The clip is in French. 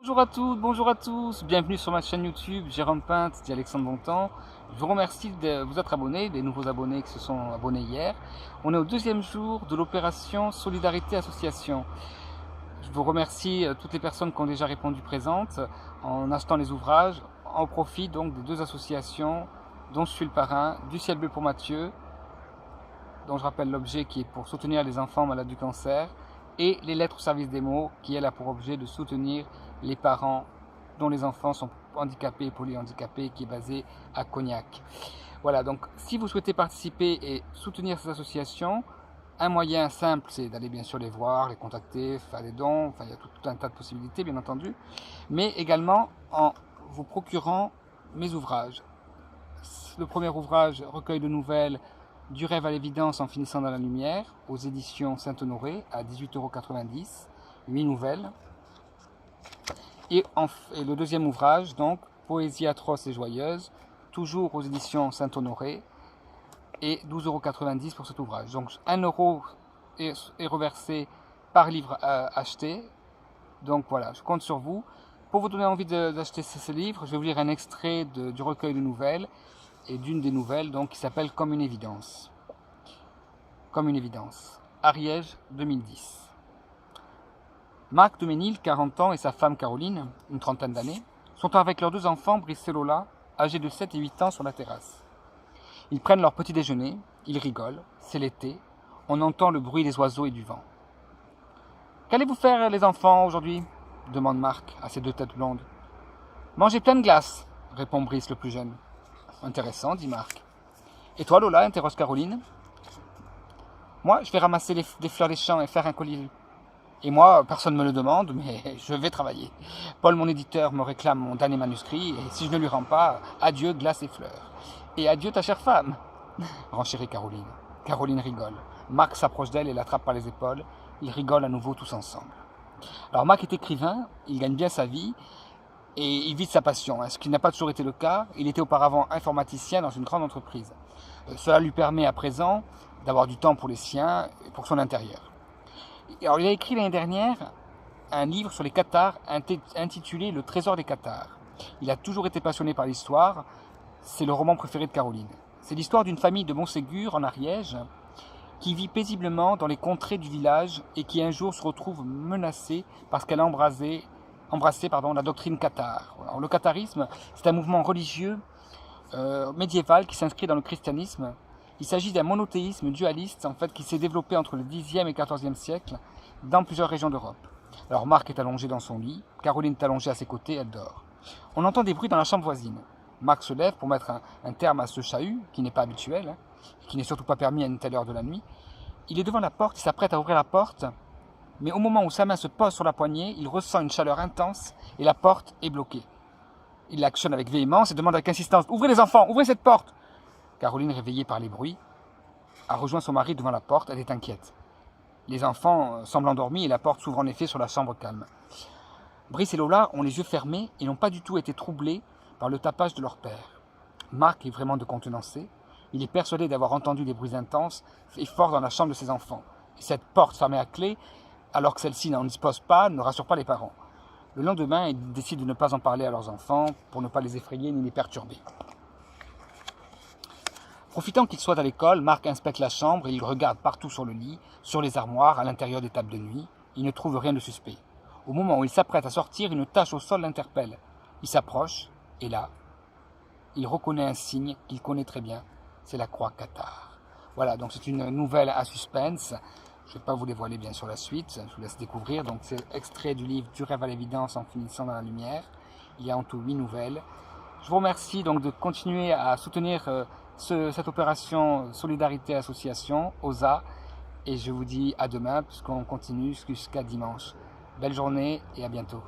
Bonjour à toutes, bonjour à tous, bienvenue sur ma chaîne YouTube, Jérôme Pinte, dit Alexandre Bontemps. Je vous remercie de vous être abonnés, des nouveaux abonnés qui se sont abonnés hier. On est au deuxième jour de l'opération Solidarité Association. Je vous remercie toutes les personnes qui ont déjà répondu présentes en achetant les ouvrages, en profit donc des deux associations dont je suis le parrain, du Ciel Bleu pour Mathieu, dont je rappelle l'objet qui est pour soutenir les enfants malades du cancer, et les lettres au service des mots, qui elle a pour objet de soutenir les parents dont les enfants sont handicapés et polyhandicapés, qui est basé à Cognac. Voilà, donc si vous souhaitez participer et soutenir ces associations, un moyen simple, c'est d'aller bien sûr les voir, les contacter, faire des dons, enfin il y a tout un tas de possibilités bien entendu, mais également en vous procurant mes ouvrages. Le premier ouvrage, recueil de nouvelles, du rêve à l'évidence en finissant dans la lumière, aux éditions Saint-Honoré, à 18,90 €, 8 nouvelles. Et le deuxième ouvrage, donc, Poésie atroce et joyeuse, toujours aux éditions Saint-Honoré, et 12,90 € pour cet ouvrage. Donc 1 € est reversé par livre acheté. Donc voilà, je compte sur vous. Pour vous donner envie d'acheter ce livre, je vais vous lire un extrait du recueil de nouvelles, et d'une des nouvelles donc, qui s'appelle Comme une évidence. Comme une évidence. Ariège, 2010. Marc de Ménil, 40 ans, et sa femme Caroline, une trentaine d'années, sont avec leurs deux enfants, Brice et Lola, âgés de 7 et 8 ans, sur la terrasse. Ils prennent leur petit déjeuner, ils rigolent, c'est l'été, on entend le bruit des oiseaux et du vent. Qu'allez-vous faire, les enfants, aujourd'hui ? Demande Marc à ses deux têtes blondes. Manger plein de glace, répond Brice, le plus jeune. Intéressant, dit Marc. Et toi, Lola, interroge Caroline. Moi, je vais ramasser des fleurs des champs et faire un collier. Et moi, personne ne me le demande, mais je vais travailler. Paul, mon éditeur, me réclame mon dernier manuscrit, et si je ne lui rends pas, adieu glace et fleurs. Et adieu ta chère femme, renchérit Caroline. Caroline rigole. Marc s'approche d'elle et l'attrape par les épaules. Ils rigolent à nouveau tous ensemble. Alors Marc est écrivain, il gagne bien sa vie, et il vit de sa passion, ce qui n'a pas toujours été le cas. Il était auparavant informaticien dans une grande entreprise. Cela lui permet à présent d'avoir du temps pour les siens et pour son intérieur. Alors, il a écrit l'année dernière un livre sur les Cathares intitulé Le Trésor des Cathares. Il a toujours été passionné par l'histoire, c'est le roman préféré de Caroline. C'est l'histoire d'une famille de Montségur en Ariège qui vit paisiblement dans les contrées du village et qui un jour se retrouve menacée parce qu'elle a embrassé la doctrine cathare. Alors, le catharisme, c'est un mouvement religieux médiéval qui s'inscrit dans le christianisme. Il s'agit d'un monothéisme dualiste en fait, qui s'est développé entre le Xe et XIVe siècle dans plusieurs régions d'Europe. Alors Marc est allongé dans son lit, Caroline est allongée à ses côtés, elle dort. On entend des bruits dans la chambre voisine. Marc se lève pour mettre un terme à ce chahut, qui n'est pas habituel, qui n'est surtout pas permis à une telle heure de la nuit. Il est devant la porte, il s'apprête à ouvrir la porte, mais au moment où sa main se pose sur la poignée, il ressent une chaleur intense et la porte est bloquée. Il l'actionne avec véhémence et demande avec insistance « Ouvrez les enfants, ouvrez cette porte !» Caroline, réveillée par les bruits, a rejoint son mari devant la porte, elle est inquiète. Les enfants semblent endormis et la porte s'ouvre en effet sur la chambre calme. Brice et Lola ont les yeux fermés et n'ont pas du tout été troublés par le tapage de leur père. Marc est vraiment de contenancé. Il est persuadé d'avoir entendu des bruits intenses et forts dans la chambre de ses enfants. Et cette porte fermée à clé, alors que celle-ci n'en dispose pas, ne rassure pas les parents. Le lendemain, ils décident de ne pas en parler à leurs enfants pour ne pas les effrayer ni les perturber. Profitant qu'ils soient à l'école, Marc inspecte la chambre et il regarde partout sur le lit, sur les armoires, à l'intérieur des tables de nuit. Il ne trouve rien de suspect. Au moment où il s'apprête à sortir, une tache au sol l'interpelle. Il s'approche et là, il reconnaît un signe qu'il connaît très bien. C'est la croix cathare. Voilà, donc c'est une nouvelle à suspense. Je ne vais pas vous dévoiler bien sûr la suite, je vous laisse découvrir. Donc c'est extrait du livre Du rêve à l'évidence en finissant dans la lumière. Il y a en tout 8 nouvelles. Je vous remercie donc de continuer à soutenir cette opération Solidarité Association, OSA, et je vous dis à demain puisqu'on continue jusqu'à dimanche. Belle journée et à bientôt.